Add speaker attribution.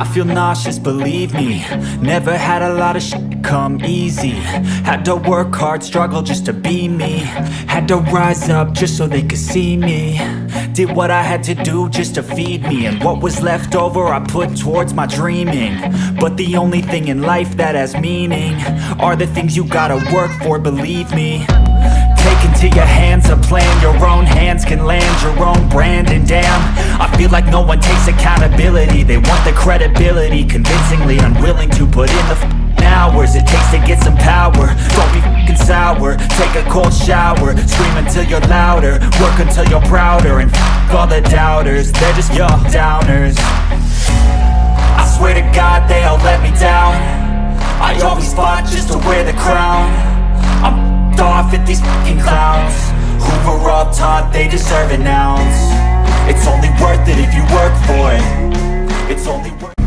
Speaker 1: feel nauseous, believe me. Never had a lot of shit come easy. Had to work hard, struggle just to be me. Had to rise up just so they could see me. Did what I had to do just to feed me. And what was left over I put towards my dreaming. But the only thing in life that has meaning are the things you gotta work for, believe me. Take into your hands a plan. Your own hands can land your own brand. And damn, I feel like no one takes accountability. They want the credibility, convincingly unwilling to put in the hours it takes to get some power. Don't be f***ing sour. Take a cold shower. Scream until you're louder. Work until you're prouder. And f*** all the doubters, they're just your downers. I swear to God they all let me down. I always fought just to wear the crown. I'm off at these fucking clowns who were all taught they deserve an ounce. It's only worth it if you work for it. It's only worth